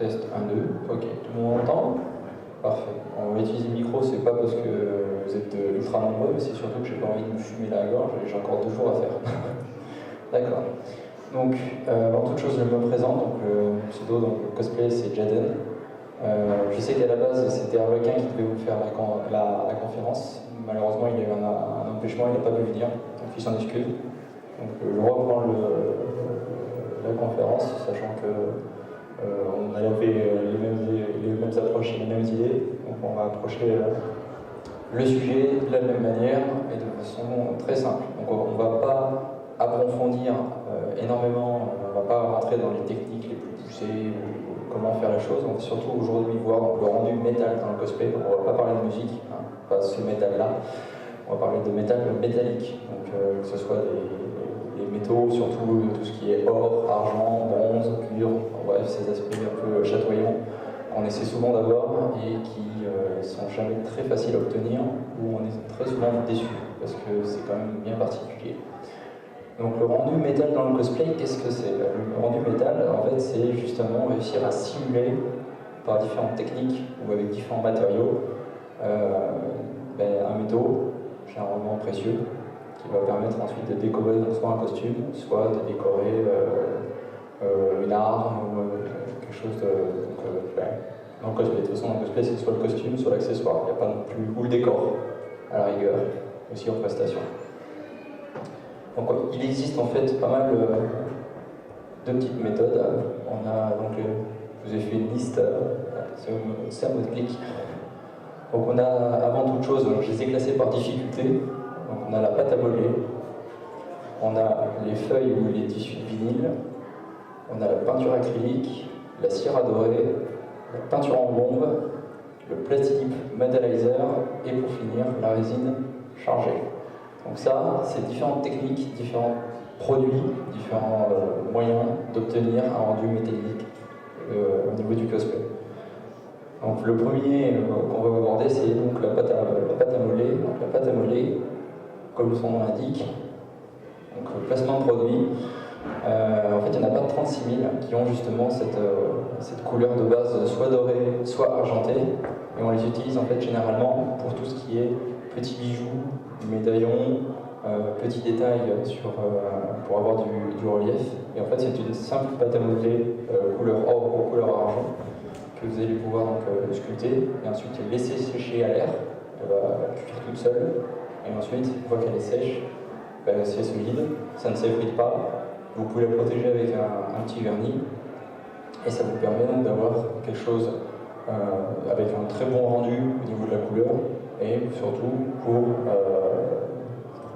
Test 1, 2. Ok, tout le monde entend? Parfait. On va utiliser le micro, c'est pas parce que vous êtes ultra nombreux, mais c'est surtout que j'ai pas envie de me fumer la gorge et j'ai encore 2 jours à faire. D'accord. Donc, avant toute chose, je me présente. Donc, le pseudo, donc le cosplay, c'est Jaden. Je sais qu'à la base, c'était Arlequin qui devait vous faire la conférence. Malheureusement, il a eu un empêchement, il n'a pas pu venir, donc il s'en excuse. Donc, je reprends la conférence, sachant que on avait les mêmes approches et les mêmes idées. Donc, on va approcher le sujet de la même manière et de façon très simple. Donc, on ne va pas approfondir énormément, on ne va pas rentrer dans les techniques les plus poussées, comment faire la chose. On va surtout aujourd'hui voir donc, le rendu métal dans le cosplay. Donc, on ne va pas parler de musique, hein, pas ce métal-là. On va parler de métal métallique, donc que ce soit les métaux, surtout tout ce qui est or, argent, bronze, cuivre, bref, ces aspects un peu chatoyants qu'on essaie souvent d'avoir et qui sont jamais très faciles à obtenir, où on est très souvent déçu parce que c'est quand même bien particulier. Donc le rendu métal dans le cosplay, qu'est-ce que c'est? Le rendu métal, en fait, c'est justement réussir à simuler par différentes techniques ou avec différents matériaux un métaux, généralement précieux, qui va permettre ensuite de décorer soit un costume, soit de décorer une arme ou quelque chose dans le cosplay. De toute façon, dans le cosplay, c'est soit le costume, soit l'accessoire. Il n'y a pas non plus, ou le décor, à la rigueur, aussi en prestation. Donc, il existe en fait pas mal de petites méthodes. On a donc, je vous ai fait une liste, c'est un mot de clic. Donc on a avant toute chose, je les ai classés par difficulté. Donc on a la pâte à modeler, on a les feuilles ou les tissus de vinyle, on a la peinture acrylique, la cire à dorer, la peinture en bombe, le plastic metalizer et pour finir la résine chargée. Donc ça, c'est différentes techniques, différents produits, différents moyens d'obtenir un rendu métallique au niveau du cosplay. Donc le premier qu'on va aborder, c'est donc la pâte à modeler. Donc la pâte à modeler, comme son nom l'indique, donc le placement de produit. En fait, il n'y en a pas 36 000 qui ont justement cette couleur de base soit dorée, soit argentée. Et on les utilise en fait généralement pour tout ce qui est petits bijoux, médaillons, petits détails pour avoir du relief. Et en fait, c'est une simple pâte à modeler couleur or ou couleur argent que vous allez pouvoir donc sculpter et ensuite laisser sécher à l'air. Elle va cuire toute seule. Et ensuite, une fois qu'elle est sèche, c'est solide, ça ne s'effrite pas. Vous pouvez la protéger avec un petit vernis et ça vous permet donc d'avoir quelque chose avec un très bon rendu au niveau de la couleur et surtout pour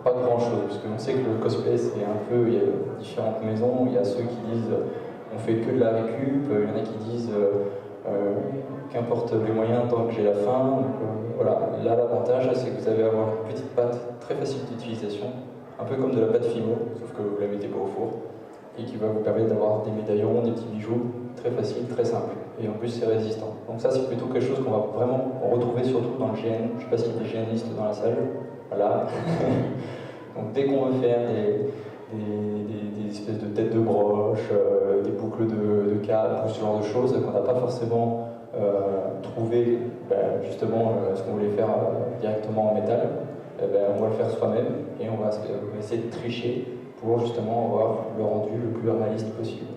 pas grand chose, parce qu'on sait que le cosplay c'est un peu, il y a différentes maisons, il y a ceux qui disent on fait que de la récup, il y en a qui disent qu'importe les moyens tant que j'ai la fin. Donc, voilà, là l'avantage c'est que vous allez avoir une petite pâte très facile d'utilisation, un peu comme de la pâte fimo, sauf que vous la mettez pas au four, et qui va vous permettre d'avoir des médaillons, des petits bijoux, très facile, très simple, et en plus c'est résistant. Donc ça c'est plutôt quelque chose qu'on va vraiment retrouver surtout dans le GN, je ne sais pas s'il y a des GNistes dans la salle, voilà. Donc dès qu'on veut faire des espèces de têtes de broche, des boucles de câble, ou ce genre de choses qu'on n'a pas forcément trouvé justement ce qu'on voulait faire directement en métal, on va le faire soi-même et on va essayer de tricher pour justement avoir le rendu le plus réaliste possible.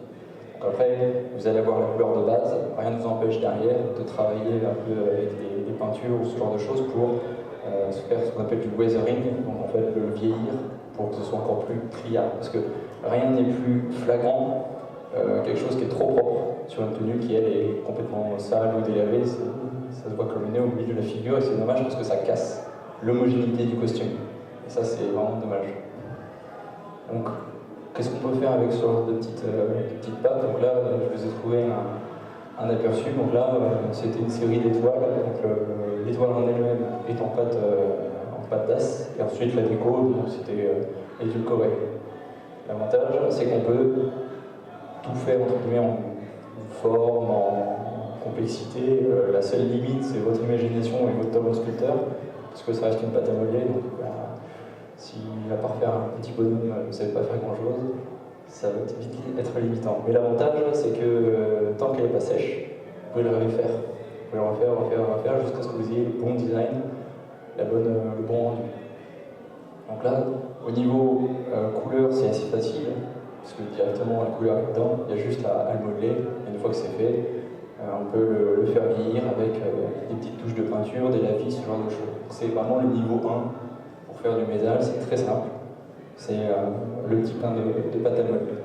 Donc après, vous allez avoir la couleur de base, rien ne vous empêche derrière de travailler un peu avec des peintures ou ce genre de choses pour se faire ce qu'on appelle du weathering, donc en fait le vieillir pour que ce soit encore plus criard. Parce que rien n'est plus flagrant, quelque chose qui est trop propre sur une tenue qui elle est complètement sale ou délavée, ça se voit comme le nez au milieu de la figure et c'est dommage parce que ça casse l'homogénéité du costume. Et ça c'est vraiment dommage. Donc qu'est-ce qu'on peut faire avec ce genre de petites pâtes? Donc là je vous ai trouvé un aperçu. Donc là c'était une série d'étoiles. Donc l'étoile en elle-même est en pâte d'as, et ensuite la déco, c'était édulcoré. L'avantage, c'est qu'on peut tout faire entre guillemets en forme, en complexité. La seule limite, c'est votre imagination et votre talent sculpteur, parce que ça reste une pâte à modeler. Donc, si à part faire un petit bonhomme, vous ne savez pas faire grand-chose, ça va vite être limitant. Mais l'avantage, c'est que tant qu'elle n'est pas sèche, pouvez le refaire. Vous pouvez le refaire jusqu'à ce que vous ayez le bon design, le bon rendu. Donc là, au niveau couleur, c'est assez facile, parce que directement la couleur est dedans, il y a juste à le modeler, et une fois que c'est fait, on peut le faire vieillir avec des petites touches de peinture, des lavis, ce genre de choses. C'est vraiment le niveau 1 pour faire du métal, c'est très simple. C'est le petit pain de pâte à modeler.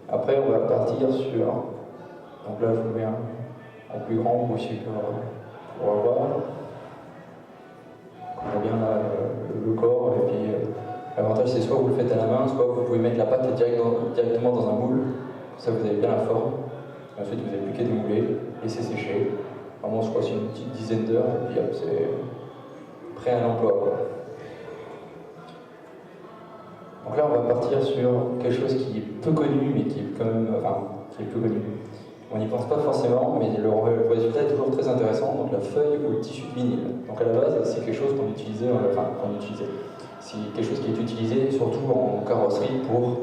Après, on va partir sur... Donc là, je vous mets en plus grand aussi pour avoir. On voit bien le corps, et puis l'avantage c'est soit vous le faites à la main, soit vous pouvez mettre la pâte directement dans un moule, ça vous avez bien la forme. Et ensuite vous n'avez plus qu'à démouler, laisser sécher. Vraiment je crois c'est une petite dizaine d'heures, et puis hop, c'est prêt à l'emploi. Donc là on va partir sur quelque chose qui est peu connu, mais qui est quand même, qui est peu connu. On n'y pense pas forcément, mais le résultat est toujours très intéressant, donc la feuille ou le tissu de vinyle. Donc à la base, c'est quelque chose qu'on utilisait, c'est quelque chose qui est utilisé surtout en carrosserie pour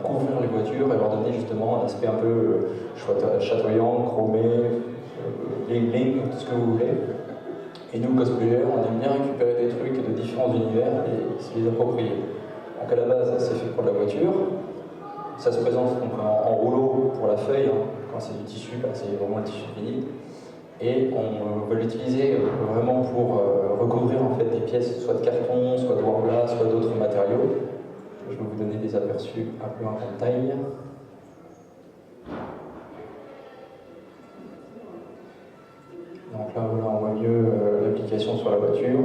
couvrir les voitures et leur donner justement un aspect un peu chatoyant, chromé, bling-bling, tout ce que vous voulez. Et nous, cosplayers, on aime bien récupérer des trucs de différents univers et se les approprier. Donc à la base, c'est fait pour la voiture. Ça se présente donc en rouleau pour la feuille, hein. Quand c'est du tissu, c'est vraiment le tissu de vinyle. Et on va l'utiliser vraiment pour recouvrir en fait des pièces, soit de carton, soit de Warbla, soit d'autres matériaux. Je vais vous donner des aperçus un peu en taille. Donc là, voilà, on voit mieux l'application sur la voiture.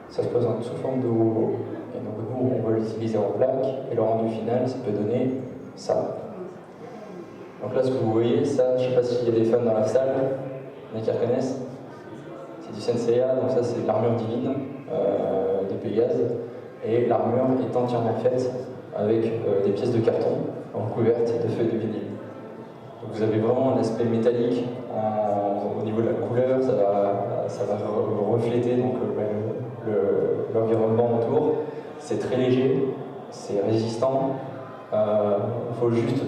Ça se présente sous forme de rouleau. Et donc nous, on va l'utiliser en plaque, et le rendu final, ça peut donner ça. Donc là, ce que vous voyez, ça, je ne sais pas s'il y a des fans dans la salle, il y en a qui reconnaissent. C'est du Senseiya, donc ça c'est l'armure divine de Pégase. Et l'armure est entièrement faite avec des pièces de carton recouvertes de feuilles de vinyle. Donc vous avez vraiment un aspect métallique au niveau de la couleur, ça va refléter donc, l'environnement autour. C'est très léger, c'est résistant. Il faut juste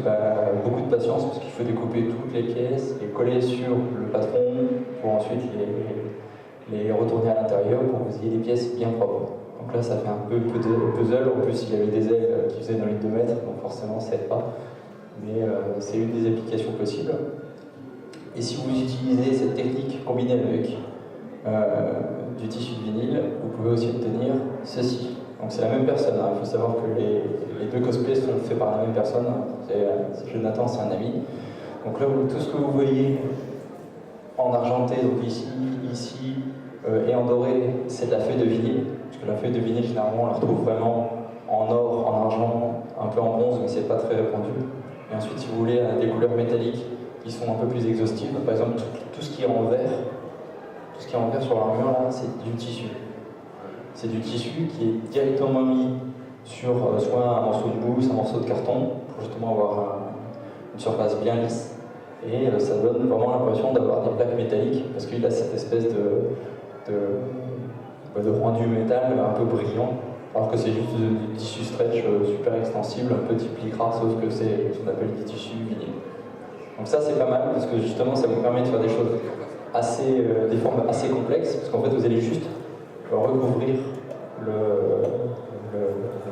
beaucoup de patience parce qu'il faut découper toutes les pièces, les coller sur le patron pour ensuite les retourner à l'intérieur pour que vous ayez des pièces bien propres. Donc là ça fait un peu puzzle, en plus il y avait des ailes qui faisaient dans les 2 mètres, donc forcément ça aide pas. Mais c'est une des applications possibles. Et si vous utilisez cette technique combinée avec du tissu de vinyle, vous pouvez aussi obtenir ceci. Donc c'est la même personne, hein. Il faut savoir que les 2 cosplays sont faits par la même personne. C'est Jonathan, c'est un ami. Donc là, tout ce que vous voyez en argenté, donc ici et en doré, c'est de la feuille de vinyle. Parce que la feuille de vinyle, généralement, on la retrouve vraiment en or, en argent, un peu en bronze, mais c'est pas très répandu. Et ensuite, si vous voulez, des couleurs métalliques qui sont un peu plus exhaustives, par exemple, tout ce qui est en vert, sur l'armure, là, c'est du tissu. C'est du tissu qui est directement mis sur soit un morceau de mousse, un morceau de carton, pour justement avoir une surface bien lisse. Et ça donne vraiment l'impression d'avoir des plaques métalliques, parce qu'il a cette espèce de rendu métal un peu brillant, alors que c'est juste du tissu stretch super extensible, un peu type lycra, sauf que c'est ce qu'on appelle du tissu vinyle. Donc ça c'est pas mal, parce que justement ça vous permet de faire des choses des formes assez complexes, parce qu'en fait vous allez juste recouvrir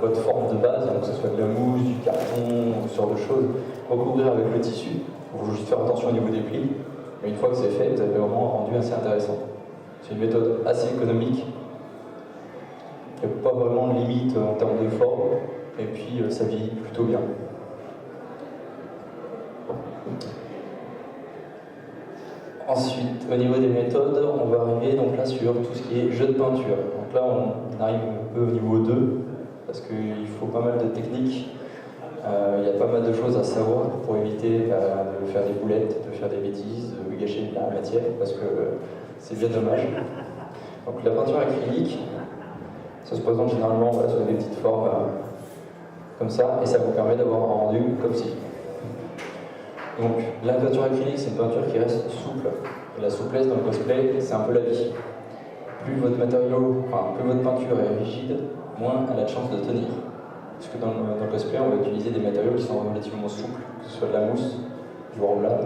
votre forme de base, donc que ce soit de la mousse, du carton, ce genre de choses, recouvrir avec le tissu. Il faut juste faire attention au niveau des plis, mais une fois que c'est fait, vous avez vraiment un rendu assez intéressant. C'est une méthode assez économique, il n'y a pas vraiment de limite en termes de forme, et puis ça vieillit plutôt bien. Ensuite, au niveau des méthodes, on va arriver donc là sur tout ce qui est jeu de peinture. Donc là, on arrive un peu au niveau 2, parce qu'il faut pas mal de techniques. Il y a pas mal de choses à savoir pour éviter de faire des boulettes, de faire des bêtises, de gâcher de la matière, parce que c'est bien dommage. Donc la peinture acrylique, ça se présente généralement sur des petites formes comme ça, et ça vous permet d'avoir un rendu comme ci. Donc la peinture acrylique, c'est une peinture qui reste souple. Et la souplesse dans le cosplay, c'est un peu la vie. Plus votre peinture est rigide, moins elle a de chances de tenir. Parce que dans le cosplay, on va utiliser des matériaux qui sont relativement souples, que ce soit de la mousse, du Warbla,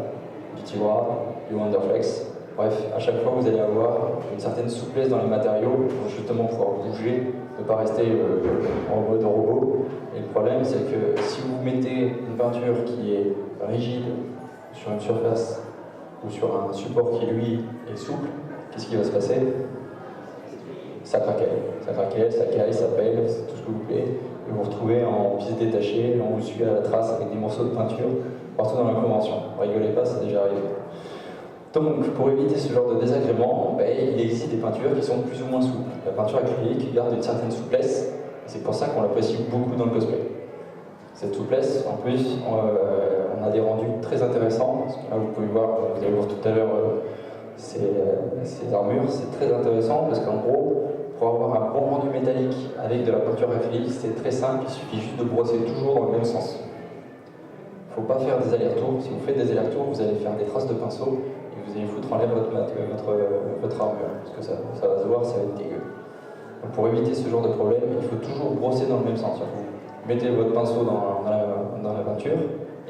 du Tibra, du Wonderflex. Bref, à chaque fois, vous allez avoir une certaine souplesse dans les matériaux pour justement pouvoir bouger, ne pas rester en mode robot. Et le problème, c'est que si vous mettez une peinture qui est rigide sur une surface ou sur un support qui, lui, est souple, qu'est-ce qui va se passer? Ça craquelle, ça caille, ça pèle, c'est tout ce que vous voulez. Et vous vous retrouvez en pièces détachées, on vous suit à la trace avec des morceaux de peinture partout dans la convention. Rigolez pas, c'est déjà arrivé. Donc, pour éviter ce genre de désagrément, il existe des peintures qui sont plus ou moins souples. La peinture acrylique garde une certaine souplesse, et c'est pour ça qu'on l'apprécie beaucoup dans le cosplay. Cette souplesse, en plus, on a des rendus très intéressants. Parce que là, vous pouvez voir, vous allez voir tout à l'heure ces armures, c'est très intéressant parce qu'en gros, pour avoir un bon rendu métallique avec de la peinture acrylique, c'est très simple, il suffit juste de brosser toujours dans le même sens. Il ne faut pas faire des allers-retours. Si vous faites des allers-retours, vous allez faire des traces de pinceau et vous allez foutre en l'air votre armure, parce que ça va se voir, ça va être dégueu. Donc pour éviter ce genre de problème, il faut toujours brosser dans le même sens. Vous mettez votre pinceau dans la peinture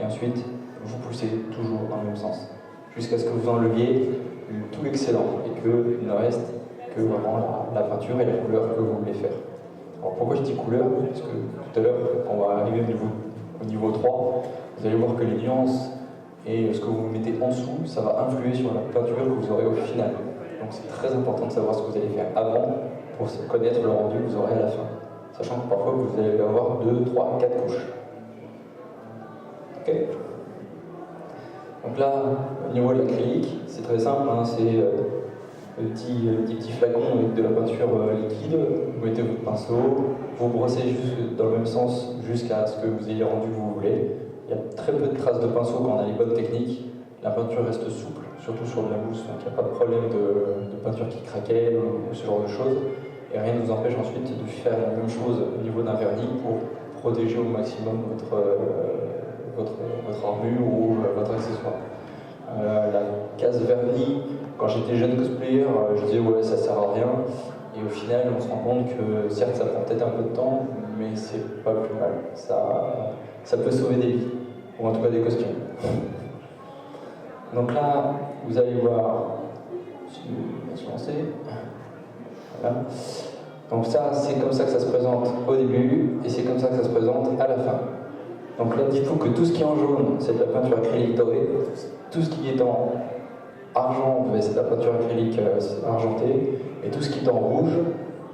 et ensuite vous poussez toujours dans le même sens, jusqu'à ce que vous enleviez tout l'excellent et qu'il ne reste que vraiment la peinture et la couleur que vous voulez faire. Alors pourquoi je dis couleur? Parce que tout à l'heure, quand on va arriver au niveau 3, vous allez voir que les nuances et ce que vous mettez en dessous, ça va influer sur la peinture que vous aurez au final. Donc c'est très important de savoir ce que vous allez faire avant pour connaître le rendu que vous aurez à la fin. Sachant que parfois vous allez avoir 2, 3, 4 couches. Ok? Donc là, au niveau de l'acrylique, c'est très simple, hein, c'est des petits flacons avec de la peinture liquide, vous mettez votre pinceau, vous brossez juste dans le même sens jusqu'à ce que vous ayez rendu que vous voulez. Il y a très peu de traces de pinceau quand on a les bonnes techniques, la peinture reste souple, surtout sur de la mousse, donc il n'y a pas de problème de peinture qui craquait ou ce genre de choses, et rien ne vous empêche ensuite de faire la même chose au niveau d'un vernis pour protéger au maximum votre armure ou votre accessoire. La case vernis, quand j'étais jeune cosplayer, je disais ouais ça sert à rien, et au final on se rend compte que certes ça prend peut-être un peu de temps, mais c'est pas plus mal, ça peut sauver des vies, ou en tout cas des costumes. Donc là, vous allez voir, je vais lancer. Voilà. Donc ça, c'est comme ça que ça se présente au début, et c'est comme ça que ça se présente à la fin. Donc là, dites-vous que tout ce qui est en jaune, c'est de la peinture acrylique dorée. Tout ce qui est en argent, c'est de la peinture acrylique argentée. Et tout ce qui est en rouge,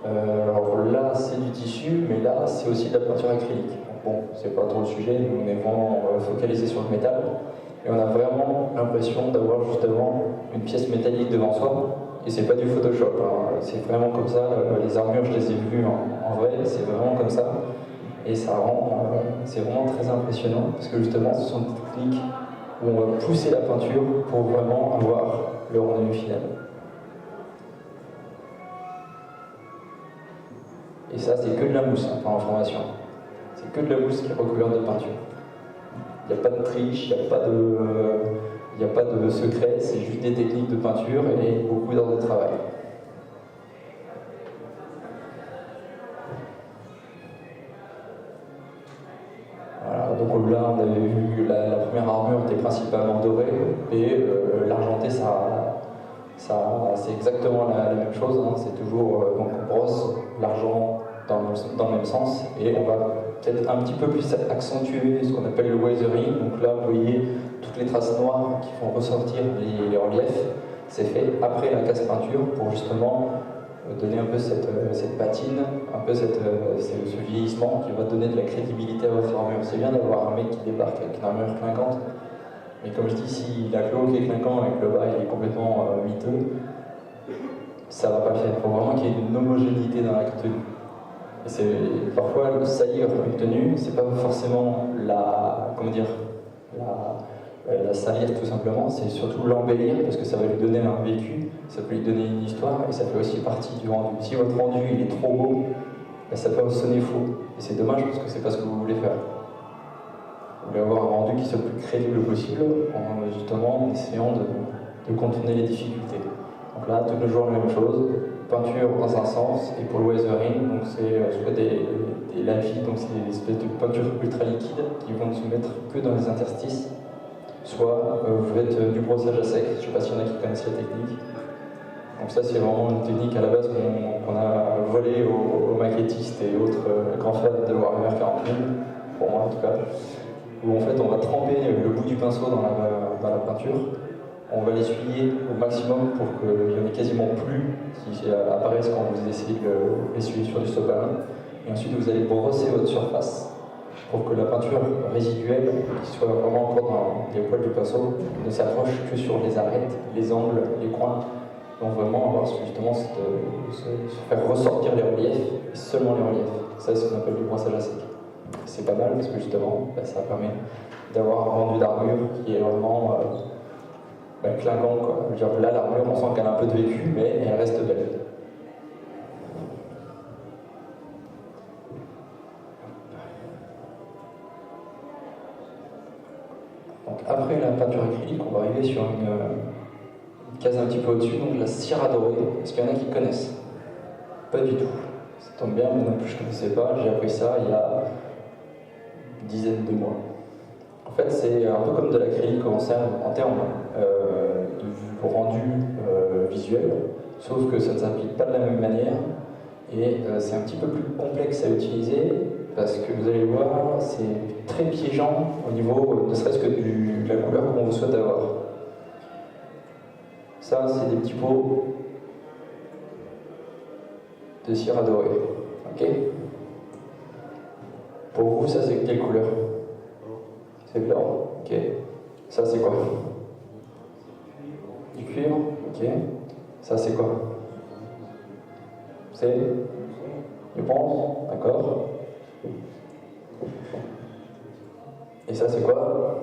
alors là, c'est du tissu, mais là, c'est aussi de la peinture acrylique. Bon, c'est pas trop le sujet, nous on est vraiment focalisé sur le métal. Et on a vraiment l'impression d'avoir justement une pièce métallique devant soi. Et c'est pas du Photoshop, hein. C'est vraiment comme ça. Les armures, je les ai vues en vrai, c'est vraiment comme ça. Et ça rend, c'est vraiment très impressionnant parce que justement, ce sont des techniques où on va pousser la peinture pour vraiment avoir le rendu final. Et ça, c'est que de la mousse, hein, pour information. C'est que de la mousse qui est recouverte de peinture. Il n'y a pas de triche, il n'y a pas de secret, c'est juste des techniques de peinture et beaucoup d'heures de travail. Voilà, donc là, on avait vu que la première armure était principalement dorée, et l'argenté, c'est exactement la même chose, hein. C'est toujours, donc on brosse l'argent dans le même sens, et on va peut-être un petit peu plus accentuer ce qu'on appelle le weathering. Donc là, vous voyez toutes les traces noires qui font ressortir les reliefs. C'est fait après la casse-peinture pour justement donner un peu cette patine, un peu ce vieillissement qui va donner de la crédibilité à votre armure. C'est bien d'avoir un mec qui débarque avec une armure clinquante, mais comme je dis, s'il a que le haut qui est clinquant et que le bas il est complètement miteux, ça va pas le faire. Il faut vraiment qu'il y ait une homogénéité dans la tenue. Et parfois, le salir une tenue, c'est pas forcément la salir tout simplement, c'est surtout l'embellir parce que ça va lui donner un vécu, ça peut lui donner une histoire et ça fait aussi partie du rendu. Si votre rendu il est trop beau, ça peut sonner faux. Et c'est dommage parce que c'est pas ce que vous voulez faire. Vous voulez avoir un rendu qui soit le plus crédible possible en essayant de contourner les difficultés. Donc là, toujours la même chose, peinture dans un sens, et pour le weathering, donc c'est soit des lafis, donc c'est des espèces de peintures ultra liquides qui vont se mettre que dans les interstices, soit vous faites du brossage à sec. Je ne sais pas s'il y en a qui connaissent la technique. Donc ça, c'est vraiment une technique à la base qu'on a volée aux maquettistes et autres grands fans de Warhammer 40 000, pour moi en tout cas, où en fait on va tremper le bout du pinceau dans la peinture, on va l'essuyer au maximum pour qu'il n'y en ait quasiment plus qui apparaissent quand vous essayez de l'essuyer sur du sopalin, et ensuite vous allez brosser votre surface pour que la peinture résiduelle, qui soit vraiment encore dans les poils du pinceau, ne s'accroche que sur les arêtes, les angles, les coins. Donc vraiment avoir justement se faire ressortir les reliefs, et seulement les reliefs. Ça, c'est ce qu'on appelle du brossage à sec. C'est pas mal parce que justement, ça permet d'avoir un rendu d'armure qui est vraiment clinquant, quoi. Je veux dire, là, l'armure, on sent qu'elle a un peu de vécu, mais elle reste belle. Donc après la peinture acrylique, on va arriver sur une case un petit peu au-dessus, donc la cire à dorer. Est-ce qu'il y en a qui connaissent? Pas du tout. Ça tombe bien, mais non plus je ne connaissais pas. J'ai appris ça il y a une dizaine de mois. En fait, c'est un peu comme de l'acrylique en termes de rendu visuel, sauf que ça ne s'applique pas de la même manière et c'est un petit peu plus complexe à utiliser parce que vous allez voir, c'est très piégeant au niveau ne serait-ce que de la couleur qu'on vous souhaite avoir. Ça, c'est des petits pots de cire à dorer. Ok? Pour vous, ça c'est quelle couleur? C'est blanc. Ok. Ça c'est quoi? Du cuivre. Ok. Ça c'est quoi? C'est du bronze. D'accord. Et ça c'est quoi?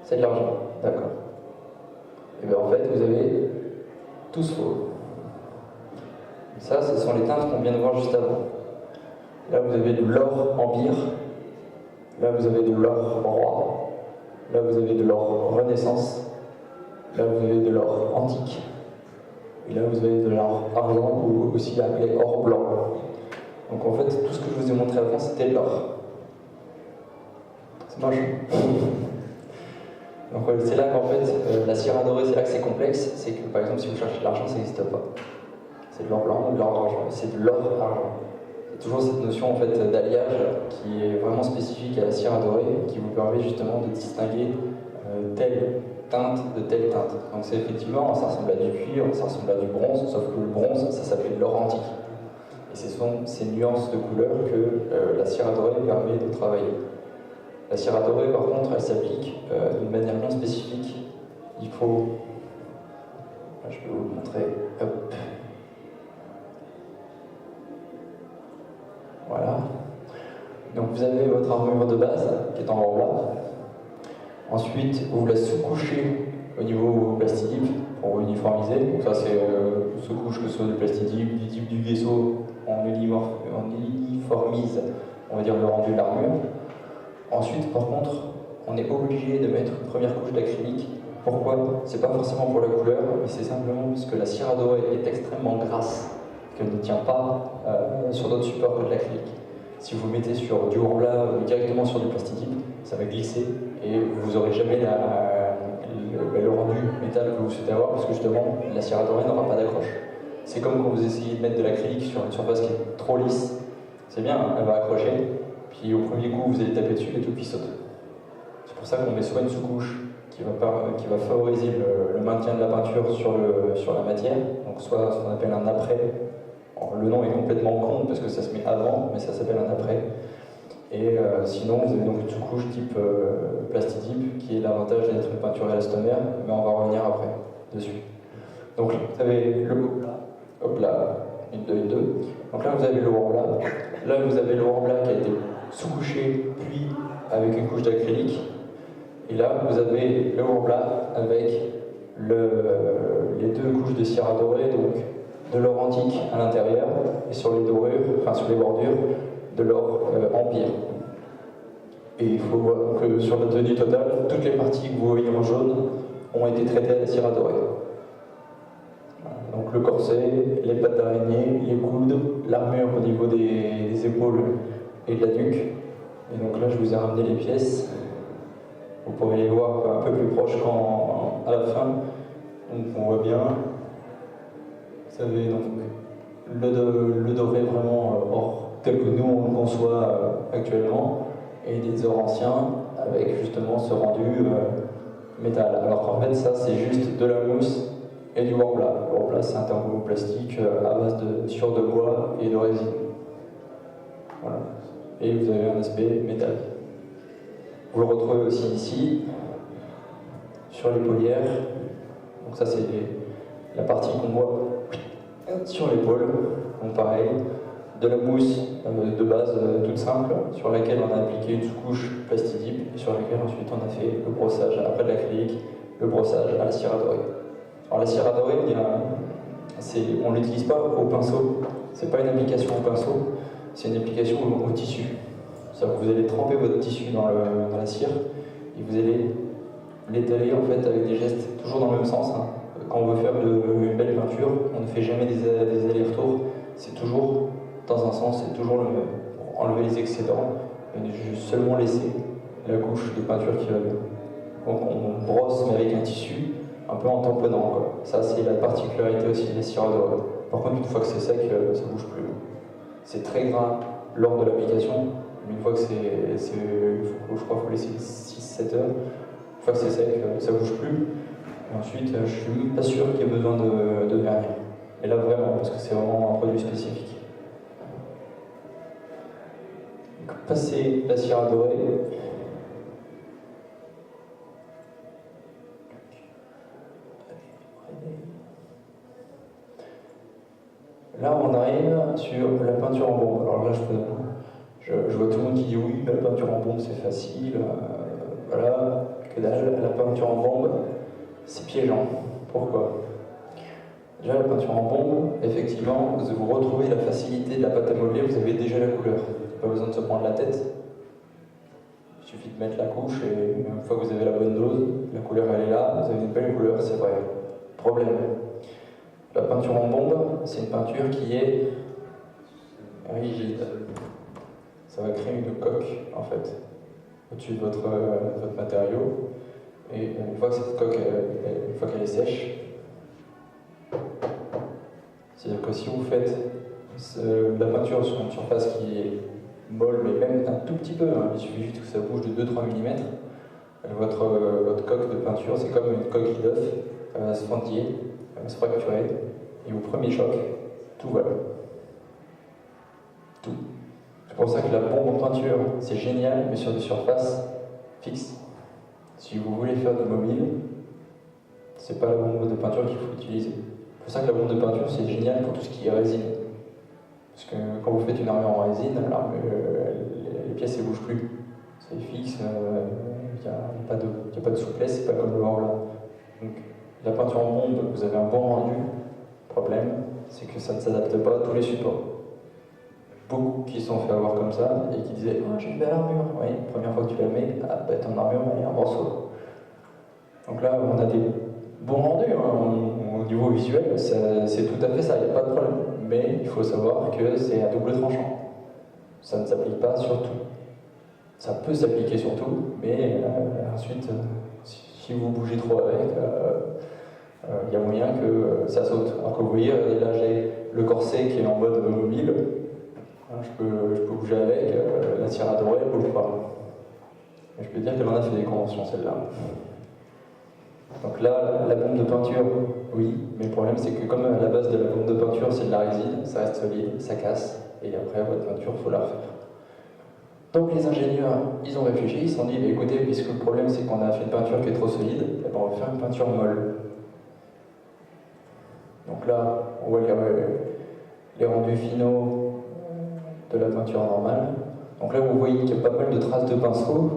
C'est de l'argent. D'accord. Et bien en fait, vous avez tous faux. Ça, ce sont les teintes qu'on vient de voir juste avant. Là, vous avez de l'or empire. Là, vous avez de l'or roi. Là, vous avez de l'or renaissance. Là, vous avez de l'or antique. Et là, vous avez de l'or argent, ou aussi appelé or blanc. Donc en fait, tout ce que je vous ai montré avant, c'était de l'or. C'est moche. Donc c'est là qu'en fait, la cire à dorer, c'est là que c'est complexe. C'est que par exemple, si vous cherchez de l'argent, ça n'existe pas. C'est de l'or blanc ou de l'or argent. C'est de l'or argent. C'est toujours cette notion en fait d'alliage qui est vraiment spécifique à la cire à dorer, qui vous permet justement de distinguer telle teinte de telle teinte. Donc c'est effectivement, ça ressemble à du cuivre, ça ressemble à du bronze, sauf que le bronze, ça s'appelle de l'or antique. Et ce sont ces nuances de couleurs que la cire à dorer permet de travailler. La cire à dorer, par contre, elle s'applique d'une manière bien spécifique. Il faut... Là, je peux vous le montrer. Hop. Voilà. Donc vous avez votre armure de base qui est en haut là. Ensuite, vous la sous-couchez au niveau plastidip pour uniformiser. Donc ça c'est sous-couche que ce soit du plastidip, du type du vaisseau, on uniformise, on va dire, le rendu de l'armure. Ensuite, par contre, on est obligé de mettre une première couche d'acrylique. Pourquoi? C'est pas forcément pour la couleur, mais c'est simplement parce que la cire à dorer est extrêmement grasse, qu'elle ne tient pas sur d'autres supports que de l'acrylique. Si vous mettez sur du Horla ou directement sur du plastidip, ça va glisser et vous n'aurez jamais le rendu métal que vous souhaitez avoir parce que justement la cire à dorer n'aura pas d'accroche. C'est comme quand vous essayez de mettre de l'acrylique sur une surface qui est trop lisse. C'est bien, elle va accrocher, puis au premier coup vous allez taper dessus et tout puis saute. C'est pour ça qu'on met soit une sous-couche qui va favoriser le maintien de la peinture sur la matière, donc soit ce qu'on appelle un après. Alors, le nom est complètement con parce que ça se met avant, mais ça s'appelle un après. Et sinon, vous avez donc une sous-couche type plastidip qui est l'avantage d'être une peinture élastomère, mais on va revenir après dessus. Donc vous avez le hop là, une 2, une 2. Donc là vous avez le Horla. Là vous avez le Horla qui a été sous-couché, puis avec une couche d'acrylique. Et là vous avez le Horla avec les deux couches de cire à dorer, donc de l'or antique à l'intérieur, et sur les dorures, enfin sur les bordures, de l'or empire. Et il faut voir que sur la tenue totale, toutes les parties que vous voyez en jaune ont été traitées à la cire à dorer. Donc le corset, les pattes d'araignée, les coudes, l'armure au niveau des épaules et de la nuque. Et donc là je vous ai ramené les pièces. Vous pourrez les voir un peu plus proches à la fin. Donc on voit bien, vous savez, donc, le doré vraiment or, tel que nous on le conçoit actuellement, et des ors anciens avec justement ce rendu métal. Alors qu'en fait ça c'est juste de la mousse et du Warbla. Le Warbla c'est un thermoplastique à base de sciure de bois et de résine. Voilà. Et vous avez un aspect métal. Vous le retrouvez aussi ici, sur les polières. Donc ça c'est la partie qu'on voit sur l'épaule. Donc pareil, de la mousse de base toute simple, sur laquelle on a appliqué une sous-couche plastidip, et sur laquelle ensuite on a fait le brossage, après de l'acrylique, le brossage à la cire à dorer. Alors la cire à dorer, on ne l'utilise pas au pinceau, c'est pas une application au pinceau, c'est une application au tissu. C'est-à-dire que vous allez tremper votre tissu dans la cire, et vous allez l'étaler en fait avec des gestes toujours dans le même sens. Hein. Quand on veut faire une belle peinture, on ne fait jamais des allers-retours, c'est toujours dans un sens, c'est toujours le même, pour enlever les excédents et seulement laisser la couche de peinture qui va bien. Donc on brosse mais avec un tissu, un peu en tamponnant, quoi. Ça c'est la particularité aussi des cires à dorer. Par contre une fois que c'est sec, ça bouge plus. C'est très gras lors de l'application, mais une fois que je crois qu'il faut laisser 6-7 heures, une fois que c'est sec, ça bouge plus. Et ensuite, je suis même pas sûr qu'il y ait besoin de vernis. Et là vraiment, parce que c'est vraiment un produit spécifique. Donc, passer la cire à dorer. Là, on arrive sur la peinture en bombe. Alors là, je vois tout le monde qui dit oui, la peinture en bombe c'est facile. Voilà, que dalle, la peinture en bombe, c'est piégeant. Pourquoi? Déjà, la peinture en bombe, effectivement, vous retrouvez la facilité de la pâte à modeler, vous avez déjà la couleur. Pas besoin de se prendre la tête. Il suffit de mettre la couche et une fois que vous avez la bonne dose, la couleur elle est là, vous avez une belle couleur, c'est vrai. Problème. La peinture en bombe, c'est une peinture qui est rigide. Ça va créer une coque, en fait, au-dessus de votre matériau. Et une fois que cette coque, une fois qu'elle est sèche, c'est-à-dire que si vous faites la peinture sur une surface qui est molle, mais même un tout petit peu, hein, il suffit juste que ça bouge de 2-3 mm, votre coque de peinture, c'est comme une coquille d'œuf, elle va se fendiller, elle va se fracturer, et au premier choc, tout vole. Tout. C'est pour ça que la bombe en peinture, c'est génial, mais sur des surfaces fixes. Si vous voulez faire du mobile, c'est pas la bombe de peinture qu'il faut utiliser. C'est pour ça que la bombe de peinture, c'est génial pour tout ce qui est résine. Parce que quand vous faites une armure en résine, les pièces ne bougent plus. C'est fixe, il n'y a pas de souplesse, c'est pas comme le or blanc. Donc la peinture en bombe, vous avez un bon rendu. Le problème, c'est que ça ne s'adapte pas à tous les supports. Beaucoup qui se sont fait avoir comme ça et qui disaient « Oh, j'ai une belle armure ». Oui, première fois que tu la mets, ton armure, elle est un morceau. Donc là, on a des bons rendus, hein. Au niveau visuel, c'est tout à fait ça, il n'y a pas de problème. Mais il faut savoir que c'est à double tranchant. Ça ne s'applique pas sur tout. Ça peut s'appliquer sur tout, mais ensuite, si vous bougez trop avec, il y a moyen que ça saute. Alors que vous voyez, là j'ai le corset qui est en mode mobile. Je peux bouger avec, la cire à dorer, elle ne bouge pas. Et je peux dire qu'elle en a fait des conventions, celle-là. Donc là, la bombe de peinture, oui, mais le problème c'est que comme à la base de la bombe de peinture c'est de la résine, ça reste solide, ça casse, et après votre peinture, il faut la refaire. Donc les ingénieurs, ils ont réfléchi, ils se sont dit, écoutez, puisque le problème c'est qu'on a fait une peinture qui est trop solide, eh ben, on va faire une peinture molle. Donc là, on voit les rendus finaux de la peinture normale. Donc là, vous voyez qu'il y a pas mal de traces de pinceau.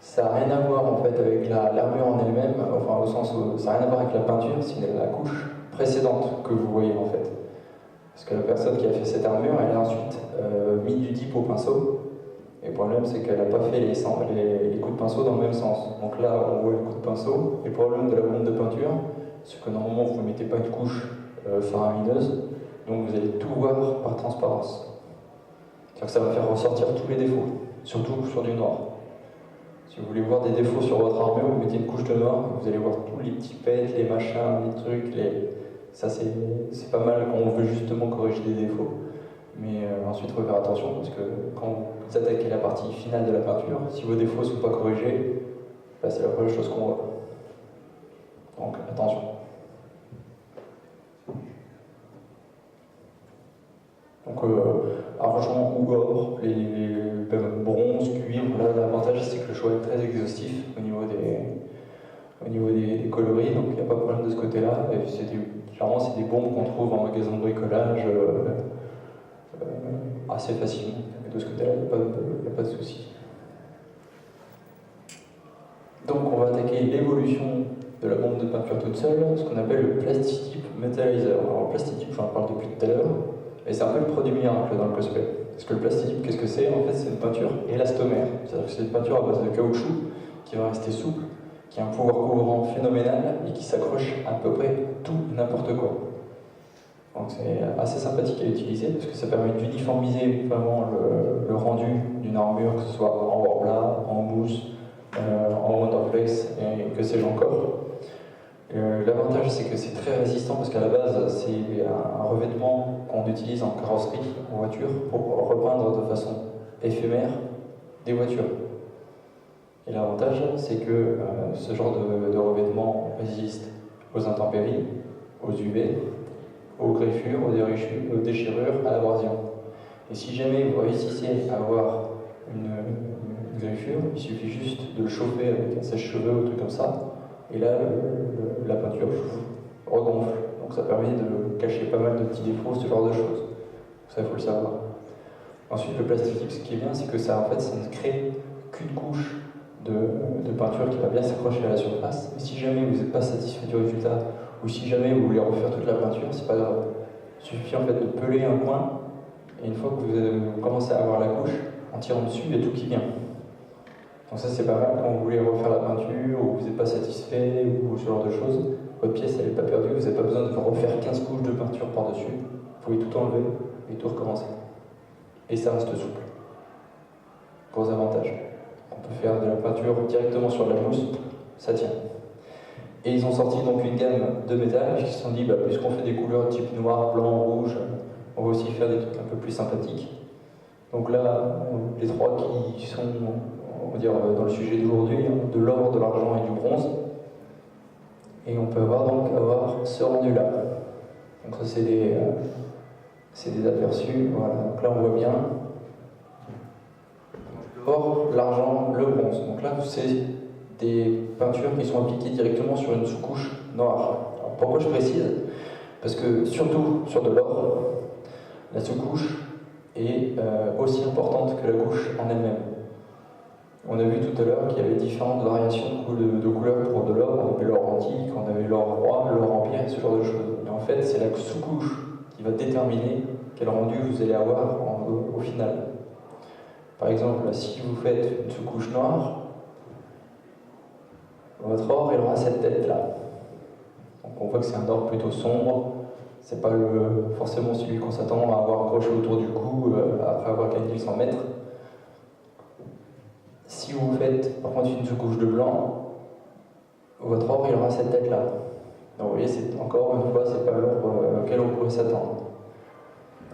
Ça n'a rien à voir en fait avec l'armure en elle-même, enfin au sens où ça n'a rien à voir avec la peinture, c'est la couche précédente que vous voyez en fait. Parce que la personne qui a fait cette armure, elle a ensuite mis du dip au pinceau, et le problème c'est qu'elle n'a pas fait les coups de pinceau dans le même sens. Donc là, on voit le coup de pinceau, et le problème de la bombe de peinture, c'est que normalement vous ne mettez pas une couche faramineuse, donc vous allez tout voir par transparence. C'est-à-dire que ça va faire ressortir tous les défauts, surtout sur du noir. Si vous voulez voir des défauts sur votre armure, vous mettez une couche de noir, vous allez voir tous les petits pets, les machins, les trucs, ça c'est pas mal quand on veut justement corriger des défauts. Mais ensuite, il faut faire attention parce que quand vous attaquez la partie finale de la peinture, si vos défauts ne sont pas corrigés, bah, c'est la première chose qu'on voit. Donc attention. Donc argent ou or, bronze, cuivre, là l'avantage c'est que le choix est très exhaustif au niveau des coloris, donc il n'y a pas de problème de ce côté-là. Généralement c'est des bombes qu'on trouve en magasin de bricolage assez facilement. De ce côté-là, il n'y a pas de souci. Donc on va attaquer l'évolution de la bombe de peinture toute seule, ce qu'on appelle le Plastitype Metallizer. Alors le Plastitype, j'en parle depuis tout à l'heure, et c'est un peu le produit miracle dans le cosplay. Parce que le Plastitype, qu'est-ce que c'est? En fait, c'est une peinture élastomère. C'est-à-dire que c'est une peinture à base de caoutchouc qui va rester souple, qui a un pouvoir couvrant phénoménal et qui s'accroche à peu près tout n'importe quoi. Donc c'est assez sympathique à utiliser parce que ça permet d'uniformiser vraiment le rendu d'une armure, que ce soit en Worbla, en mousse, en Wonderflex et que sais-je encore. L'avantage c'est que c'est très résistant parce qu'à la base c'est un revêtement qu'on utilise en carrosserie, en voiture, pour repeindre de façon éphémère des voitures. Et l'avantage c'est que ce genre de revêtement résiste aux intempéries, aux UV, aux griffures, aux déchirures, à l'abrasion. Et si jamais vous réussissez à avoir une griffure, il suffit juste de le chauffer avec un sèche-cheveux ou un truc comme ça, et là la peinture regonfle. Donc ça permet de cacher pas mal de petits défauts, ce genre de choses. Ça, il faut le savoir. Ensuite, le Plastitype, ce qui est bien, c'est que ça, en fait, ça ne crée qu'une couche de peinture qui va bien s'accrocher à la surface. Et si jamais vous n'êtes pas satisfait du résultat, ou si jamais vous voulez refaire toute la peinture, c'est pas grave. Il suffit en fait de peler un coin, et une fois que vous commencez à avoir la couche, en tirant dessus, il y a tout qui vient. Donc ça c'est pas mal quand vous voulez refaire la peinture, ou vous n'êtes pas satisfait, ou ce genre de choses. Votre pièce elle n'est pas perdue, vous n'avez pas besoin de refaire 15 couches de peinture par-dessus. Vous pouvez tout enlever et tout recommencer. Et ça reste souple. Gros avantage. On peut faire de la peinture directement sur de la mousse, ça tient. Et ils ont sorti donc une gamme de métal, puisqu'ils se sont dit, puisqu'on fait des couleurs type noir, blanc, rouge, on va aussi faire des trucs un peu plus sympathiques. Donc là, les trois qui sont, on va dire, dans le sujet d'aujourd'hui, de l'or, de l'argent et du bronze. Et on peut avoir ce rendu-là. Donc ça c'est des aperçus, voilà. Donc là on voit bien l'or, l'argent, le bronze. Donc là c'est des peintures qui sont appliquées directement sur une sous-couche noire. Alors, pourquoi je précise? Parce que surtout sur de l'or, la sous-couche est aussi importante que la couche en elle-même. On a vu tout à l'heure qu'il y avait différentes variations de couleurs pour de l'or. On avait l'or antique, on avait l'or roi, l'or empire, ce genre de choses. Et en fait, c'est la sous-couche qui va déterminer quel rendu vous allez avoir au final. Par exemple, si vous faites une sous-couche noire, votre or, il aura cette tête-là. Donc on voit que c'est un or plutôt sombre. C'est pas forcément celui qu'on s'attend à avoir accroché autour du cou après avoir gagné 100 mètres. Si vous faites par contre une sous-couche de blanc, votre or il aura cette tête-là. Donc vous voyez, c'est encore une fois, c'est pas l'or auquel on pourrait s'attendre.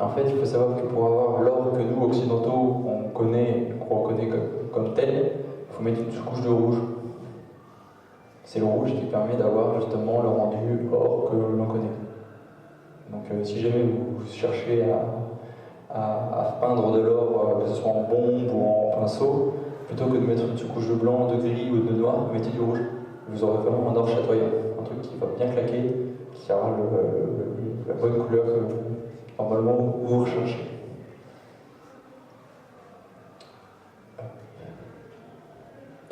En fait, il faut savoir que pour avoir l'or que nous, occidentaux, on connaît, qu'on reconnaît comme tel, il faut mettre une sous-couche de rouge. C'est le rouge qui permet d'avoir justement le rendu or que l'on connaît. Donc si jamais vous cherchez à peindre de l'or, que ce soit en bombe ou en pinceau, plutôt que de mettre une sous-couche de blanc, de gris ou de noir, mettez du rouge. Vous aurez vraiment un or chatoyant, un truc qui va bien claquer, qui aura la bonne couleur que normalement vous recherchez.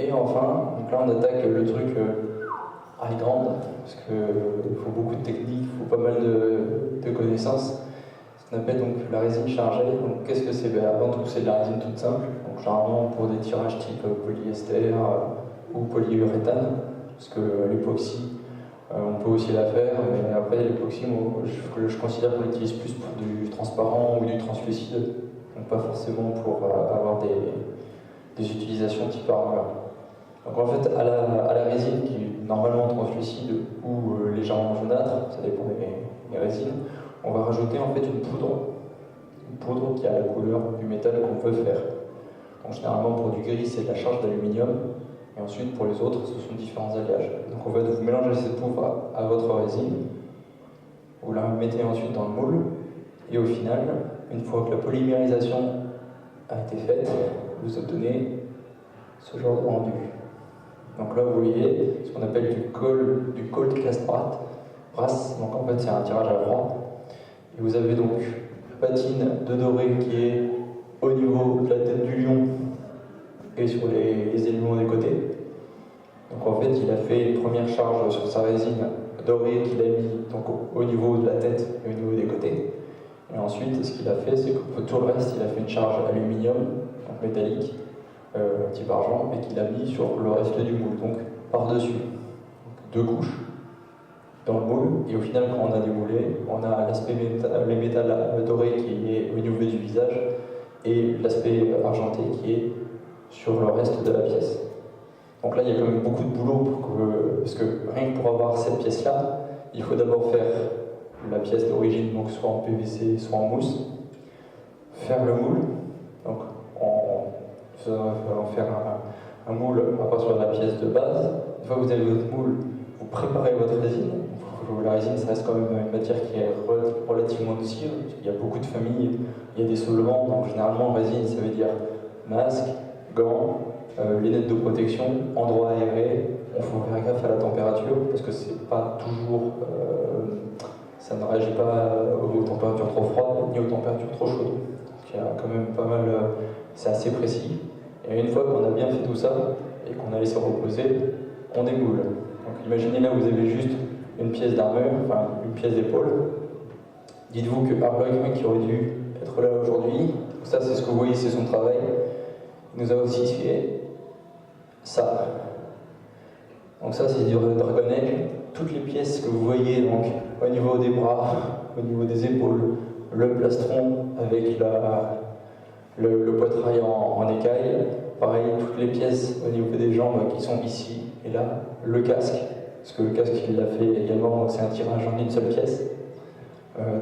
Et enfin, donc là on attaque le truc high grande, parce qu'il faut beaucoup de techniques, il faut pas mal de connaissances. Ce qu'on appelle donc la résine chargée. Donc qu'est-ce que c'est? Avant tout, c'est de la résine toute simple, donc généralement pour des tirages type polyester ou polyuréthane, parce que l'époxy, on peut aussi la faire, mais après l'époxy, je considère qu'on l'utilise plus pour du transparent ou du translucide, donc pas forcément pour avoir des utilisations type armure. Donc en fait, à la résine qui est normalement translucide ou légèrement jaunâtre, ça dépend des résines, on va rajouter en fait une poudre qui a la couleur du métal qu'on veut faire. Donc généralement pour du gris, c'est de la charge d'aluminium, et ensuite pour les autres, ce sont différents alliages. Donc en fait, vous mélangez cette poudre à votre résine, vous la mettez ensuite dans le moule, et au final, une fois que la polymérisation a été faite, vous obtenez ce genre de rendu. Donc là, vous voyez ce qu'on appelle du cold cast brass. Donc en fait, c'est un tirage à froid. Et vous avez donc la patine de doré qui est au niveau de la tête du lion et sur les éléments des côtés. Donc en fait, il a fait une première charge sur sa résine dorée qu'il a mis donc, au niveau de la tête et au niveau des côtés. Et ensuite, ce qu'il a fait, c'est que pour tout le reste, il a fait une charge aluminium, donc métallique, type argent, et qu'il a mis sur le reste du moule, donc par-dessus. Deux couches dans le moule, et au final, quand on a démoulé, on a l'aspect métal doré qui est au niveau du visage, et l'aspect argenté qui est sur le reste de la pièce. Donc là, il y a quand même beaucoup de boulot, parce que rien que pour avoir cette pièce-là, il faut d'abord faire la pièce d'origine, donc soit en PVC, soit en mousse, faire le moule, donc en faire un moule à partir de la pièce de base. Une fois que vous avez votre moule, vous préparez votre résine. La résine, ça reste quand même une matière qui est relativement nocive. Il y a beaucoup de familles, il y a des solvants, donc généralement résine, ça veut dire masque, gants, lunettes de protection, endroit aéré. Il faut faire gaffe à la température parce que c'est pas toujours, ça ne réagit pas aux températures trop froides ni aux températures trop chaudes. Donc il y a quand même pas mal, c'est assez précis. Et une fois qu'on a bien fait tout ça et qu'on a laissé reposer, on démoule. Donc imaginez là, vous avez juste une pièce d'armure, enfin une pièce d'épaule. Dites-vous que Harlock, qui aurait dû être là aujourd'hui, ça c'est ce que vous voyez, c'est son travail, il nous a aussi fait ça. Donc ça c'est du Dragon Age. Toutes les pièces que vous voyez donc au niveau des bras, au niveau des épaules, le plastron avec le poitrail en écaille, pareil, toutes les pièces au niveau des jambes qui sont ici et là, le casque, parce que le casque il l'a fait également, c'est un tirage en une seule pièce.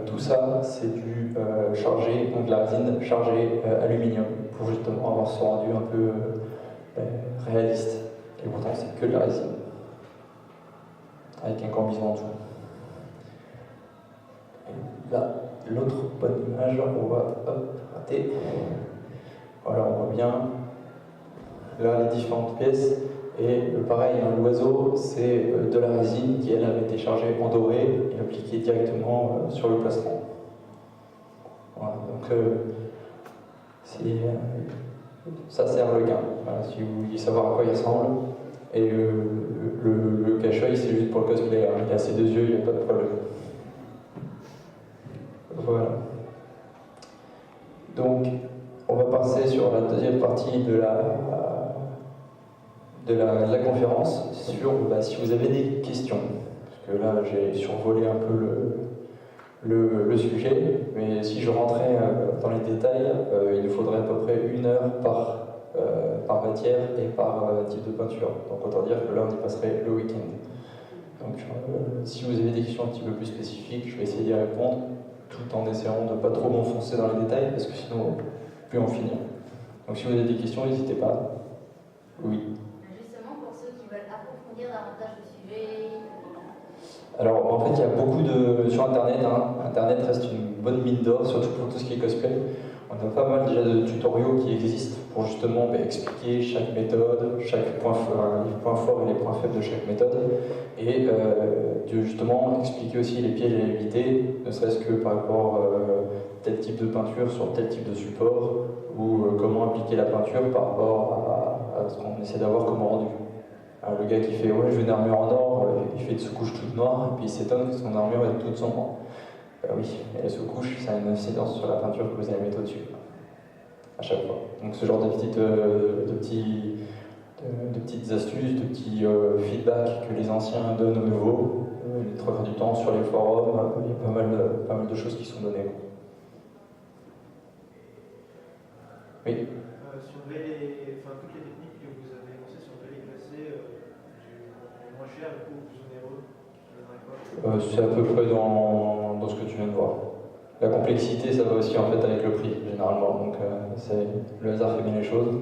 Tout ça, c'est du chargé, donc la résine chargée aluminium, pour justement avoir ce rendu un peu réaliste. Et pourtant, c'est que de la résine, avec un combinaison en dessous. Et là, l'autre bonne image, on va rater. Voilà, on voit bien là les différentes pièces. Et pareil, l'oiseau, c'est de la résine qui, elle, avait été chargée en doré et appliquée directement sur le plastron. Voilà, donc ça c'est un requin. Voilà, si vous voulez savoir à quoi il ressemble. Et le cache-œil, c'est juste pour le cosplay. Il a ses deux yeux, il n'y a pas de problème. Voilà. Donc, on va passer sur la deuxième partie de la conférence sur si vous avez des questions. Parce que là, j'ai survolé un peu le sujet, mais si je rentrais dans les détails, il nous faudrait à peu près 1 heure par matière et par type de peinture. Donc autant dire que là, on y passerait le week-end. Donc si vous avez des questions un petit peu plus spécifiques, je vais essayer d'y répondre, tout en essayant de ne pas trop m'enfoncer dans les détails, parce que sinon, on ne peut plus en finir. Donc si vous avez des questions, n'hésitez pas. Oui. Justement, pour ceux qui veulent approfondir davantage le sujet. Alors en fait, il y a beaucoup sur Internet. Internet reste une bonne mine d'or, surtout pour tout ce qui est cosplay. On a pas mal déjà de tutoriaux qui existent pour justement expliquer chaque méthode, chaque point fort, les points forts et les points faibles de chaque méthode, et de justement expliquer aussi les pièges à éviter, ne serait-ce que par rapport à tel type de peinture sur tel type de support, ou comment appliquer la peinture par rapport à ce qu'on essaie d'avoir comme rendu. Alors, le gars qui fait ouais je veux une armure en or, il fait une sous-couche toute noire et puis il s'étonne que son armure est toute sombre. Oui, et la sous-couche ça a une incidence sur la peinture que vous allez mettre au-dessus, à chaque fois. Donc ce genre de petites astuces, de petits feedbacks que les anciens donnent aux nouveaux, les 3 quarts du temps sur les forums, il y a pas mal de choses qui sont données. Oui. Sur toutes les techniques que vous avez énoncées, si on peut les classer cher ou plus onéreux? C'est à peu près dans ce que tu viens de voir. La complexité, ça va aussi en fait avec le prix, généralement. Donc, le hasard fait bien les choses.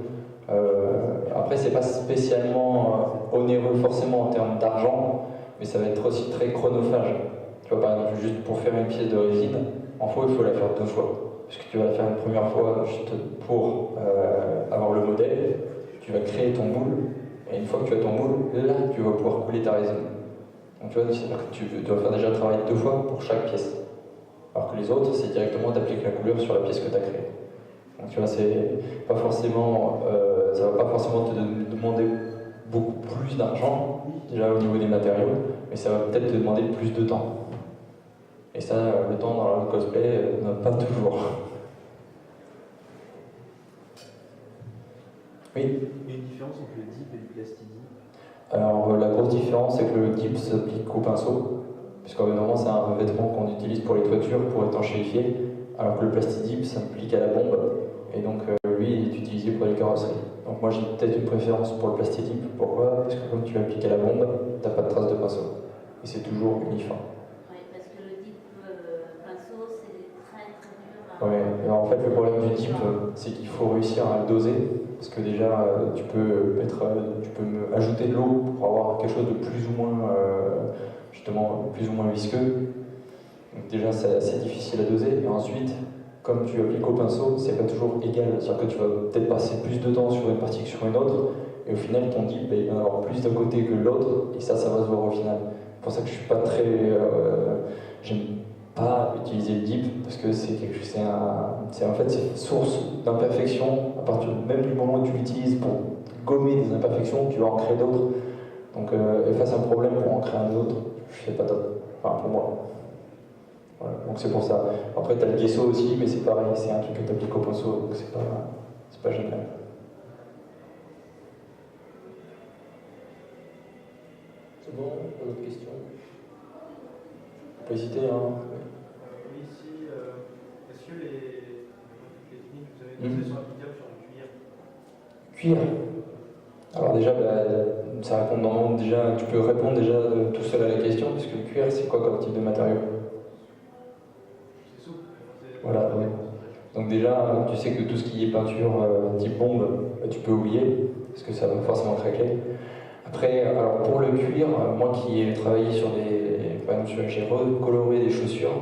Après, c'est pas spécialement onéreux forcément en termes d'argent, mais ça va être aussi très chronophage. Tu vois, par exemple, juste pour faire une pièce de résine, en faux, il faut la faire 2 fois. Parce que tu vas la faire une première fois juste pour avoir le modèle, tu vas créer ton moule, et une fois que tu as ton moule, là, tu vas pouvoir couler ta résine. Donc tu vois, c'est-à-dire que tu dois faire déjà le travail 2 fois pour chaque pièce. Alors que les autres, c'est directement d'appliquer la couleur sur la pièce que tu as créée. Donc tu vois, c'est pas forcément, ça va pas forcément te demander beaucoup plus d'argent, déjà au niveau des matériaux, mais ça va peut-être te demander plus de temps. Et ça, le temps dans le cosplay, pas toujours. Oui. Il y a une différence entre le dip et le plastidip? Alors la grosse différence, c'est que le dip s'applique au pinceau, puisqu'évidemment c'est un revêtement qu'on utilise pour les toitures pour étanchéifier, alors que le plastidip s'applique à la bombe, et donc lui il est utilisé pour les carrosseries. Donc moi j'ai peut-être une préférence pour le plastidip. Pourquoi? Parce que comme tu l'appliques à la bombe, t'as pas de traces de pinceau, et c'est toujours uniforme. Oui, parce que le dip pinceau, c'est très dur. Ouais, alors en fait le problème du dip, c'est qu'il faut réussir à le doser, parce que déjà tu peux ajouter de l'eau pour avoir quelque chose de plus ou moins justement plus ou moins visqueux. Donc déjà c'est assez difficile à doser, et ensuite comme tu appliques au pinceau, c'est pas toujours égal, c'est-à-dire que tu vas peut-être passer plus de temps sur une partie que sur une autre, et au final ton dip il va en avoir plus d'un côté que de l'autre, et ça va se voir au final. C'est pour ça que je suis pas très j'aime pas utiliser le dip, parce que c'est en fait c'est une source d'imperfection. À partir même du moment où tu l'utilises pour gommer des imperfections, tu vas en créer d'autres. Donc face à un problème pour en créer un autre, je sais pas top. Enfin pour moi. Voilà, donc c'est pour ça. Après tu as le gesso aussi, mais c'est pareil, c'est un truc que tu appliques au pinceau, donc c'est pas génial. C'est bon, pas d'autres questions? On peut hésiter, hein. Oui, ici, est-ce que les techniques que vous avez utilisées sont applicables sur le cuir? Cuir. Alors déjà, ça répond déjà, tu peux répondre déjà tout seul à la question, puisque le cuir, c'est quoi comme type de matériau? C'est souple. Voilà, oui. Donc déjà, tu sais que tout ce qui est peinture type bombe, tu peux oublier, parce que ça va forcément craquer. Après, alors pour le cuir, moi qui ai travaillé sur par exemple, j'ai recoloré des chaussures,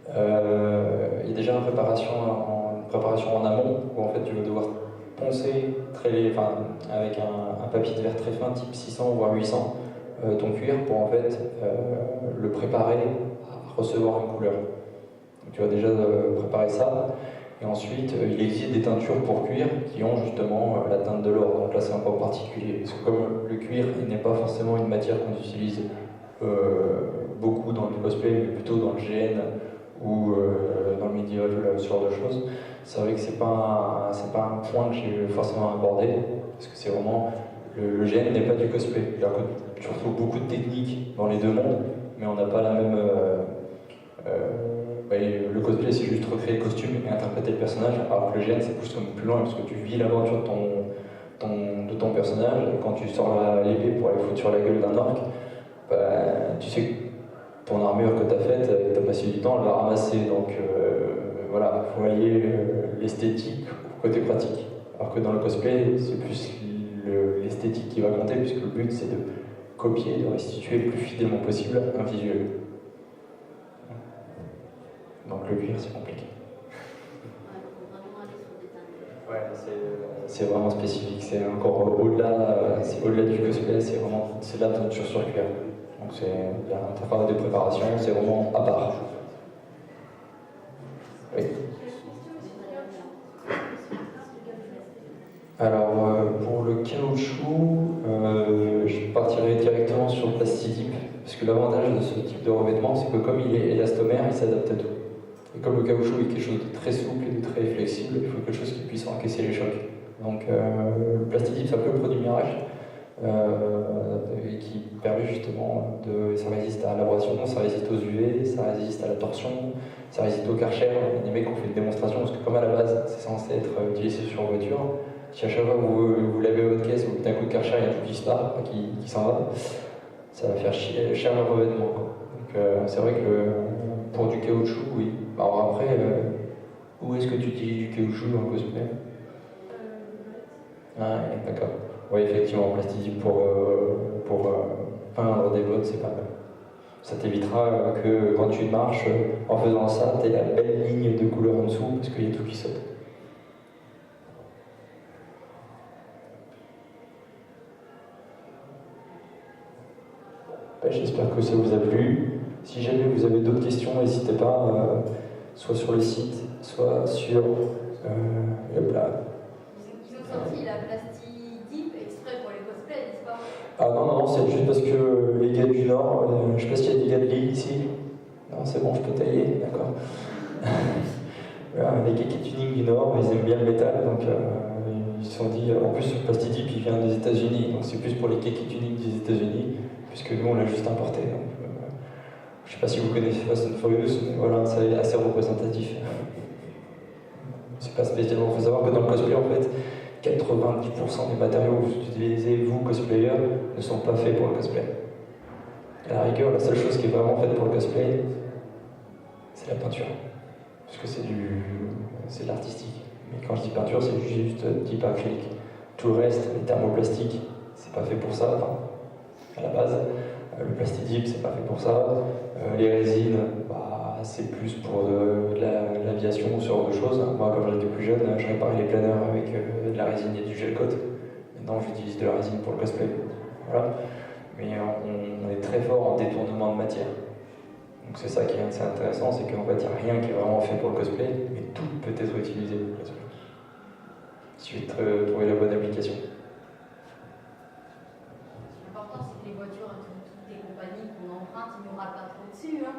il y a déjà une préparation en amont, où en fait tu vas devoir poncer avec un papier de verre très fin, type 600 voire 800, ton cuir pour en fait le préparer à recevoir une couleur. Donc tu vas déjà préparer ça. Et ensuite, il existe des teintures pour cuir qui ont justement la teinte de l'or. Donc là, c'est encore particulier. Parce que comme le cuir, il n'est pas forcément une matière qu'on utilise beaucoup dans le cosplay, mais plutôt dans le GN ou dans le médiéval, ce genre de choses. C'est vrai que c'est pas un point que j'ai forcément abordé, parce que c'est vraiment... Le GN n'est pas du cosplay. Il y a surtout beaucoup de techniques dans les deux mondes, mais on n'a pas la même... le cosplay, c'est juste recréer le costume et interpréter le personnage, alors que le GN, c'est plus loin, parce que tu vis l'aventure de ton personnage, et quand tu sors l'épée pour aller foutre sur la gueule d'un orc, tu sais que ton armure que tu as faite, tu as passé du temps, elle va ramasser. Donc voilà, il faut allier l'esthétique au côté pratique. Alors que dans le cosplay, c'est plus l'esthétique qui va compter, puisque le but, c'est de copier, de restituer le plus fidèlement possible un visuel. Donc le cuir, c'est compliqué. Ouais, c'est vraiment spécifique, c'est encore au-delà du cosplay, c'est de la teinture sur cuir. Donc il y a un travail de préparation, c'est vraiment à part. Oui. Alors pour le caoutchouc, je partirai directement sur le plastidip, parce que l'avantage de ce type de revêtement, c'est que comme il est élastomère, il s'adapte à tout. Et comme le caoutchouc est quelque chose de très souple et de très flexible, il faut quelque chose qui puisse encaisser les chocs. Donc le plastidip, c'est un peu le produit miracle, et qui permet justement ça résiste à l'abrasion, ça résiste aux UV, ça résiste à la torsion, ça résiste au Karcher. Il y a des mecs qui ont fait une démonstration, parce que comme à la base, c'est censé être utilisé sur voiture, si à chaque fois vous lavez votre caisse, vous mettez un coup de Karcher, il y a tout qui se part, qui s'en va. ça va faire cher le revêtement, quoi. Donc c'est vrai que pour du caoutchouc, oui. Alors après, où est-ce que tu utilises du caoutchouc dans le cosplay? Ah, ouais, d'accord. Oui, effectivement, plastique pour peindre des bottes, c'est pas mal. Ça t'évitera que quand tu marches, en faisant ça, tu aies la belle ligne de couleur en dessous, parce qu'il y a tout qui saute. Ben, j'espère que ça vous a plu. Si jamais vous avez d'autres questions, n'hésitez pas, soit sur le site, soit sur le plat. Ils ont sorti la Plastidip exprès pour les cosplays, n'est-ce pas? Ah non, c'est juste parce que les gars du Nord, je sais pas s'il y a des gars de Lille ici. Non, c'est bon, je peux tailler, d'accord. Voilà, les geeks tuning du Nord, ils aiment bien le métal, donc ils se sont dit, en plus le Plastidip il vient des États-Unis, donc c'est plus pour les geeks tuning des États-Unis, puisque nous on l'a juste importé. Donc, je sais pas si vous connaissez Fast and Furious, mais voilà, c'est assez représentatif. C'est pas spécialement, il faut savoir que dans le cosplay en fait, 90% des matériaux que vous utilisez, vous, cosplayer, ne sont pas faits pour le cosplay. À la rigueur, la seule chose qui est vraiment faite pour le cosplay, c'est la peinture. Parce que c'est de l'artistique. Mais quand je dis peinture, c'est juste type acrylique. Tout le reste, les thermoplastiques, c'est pas fait pour ça, enfin, à la base. Le plastidip, c'est pas fait pour ça. Les résines, bah, c'est plus pour de l'aviation ou ce genre de choses. Moi, quand j'étais plus jeune, je réparais les planeurs avec de la résine et du gel coat. Maintenant, j'utilise de la résine pour le cosplay. Voilà. Mais on est très fort en détournement de matière. Donc c'est ça qui est assez intéressant, c'est qu'en fait, il n'y a rien qui est vraiment fait pour le cosplay, mais tout peut être utilisé pour le cosplay. Il suffit de trouver la bonne application. L'important, c'est que les voitures, toutes les compagnies qu'on emprunte, ils nous râlent pas trop dessus. Hein.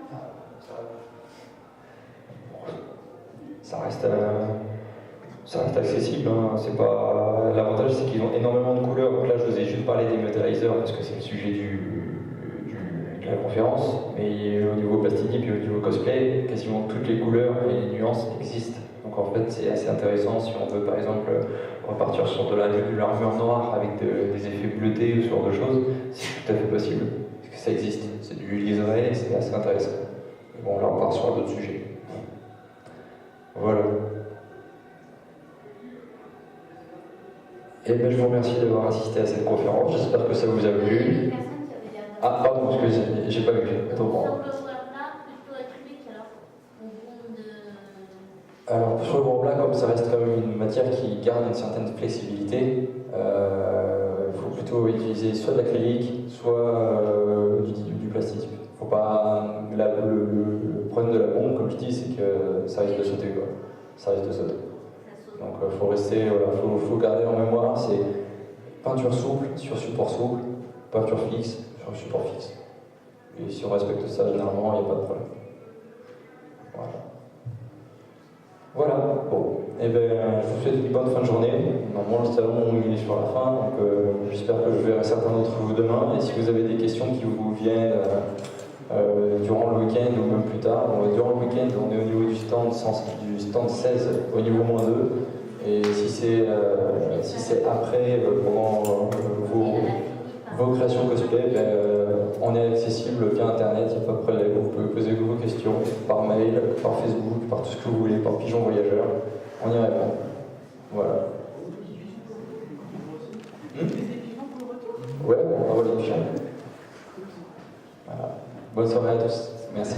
Ça reste accessible, hein. C'est pas... L'avantage, c'est qu'ils ont énormément de couleurs. Donc là, je vous ai juste parlé des Metalizers parce que c'est le sujet de la conférence. Mais au niveau plastidip et au niveau cosplay, quasiment toutes les couleurs et les nuances existent. Donc en fait, c'est assez intéressant si on veut, par exemple, repartir sur de l'armure noire avec des effets bleutés ou ce genre de choses. C'est tout à fait possible, parce que ça existe. C'est du liseré et c'est assez intéressant. Bon, là, on part sur d'autres sujets. Voilà. Et bien, je vous remercie d'avoir assisté à cette conférence. J'espère que ça vous a plu. Ah, pardon, parce que j'ai pas vu. Attends, bon. Alors, sur le bois plat, comme ça reste quand même une matière qui garde une certaine flexibilité, il faut plutôt utiliser soit de l'acrylique, soit du plastique. Faut pas... le problème de la bombe, comme je dis, c'est que ça risque de sauter, quoi. Ça risque de sauter. Donc faut rester, voilà, faut garder en mémoire, c'est peinture souple sur support souple, peinture fixe sur support fixe. Et si on respecte ça, généralement, il n'y a pas de problème. Voilà, bon. Et bien, je vous souhaite une bonne fin de journée. Normalement, le salon il est sur la fin, donc j'espère que je verrai certains d'entre vous demain. Et si vous avez des questions qui vous viennent durant le week-end ou même plus tard, durant le week-end, on est au niveau du stand 16, au niveau -2. Et si c'est après, pendant vos créations cosplay, on est accessible via Internet, il n'y a pas de problème. Vous pouvez poser vos questions par mail, par Facebook, par tout ce que vous voulez, par pigeon voyageur. On y répond. Voilà. Ouais, on envoie les pigeons. Voilà. Bonne soirée à tous. Merci.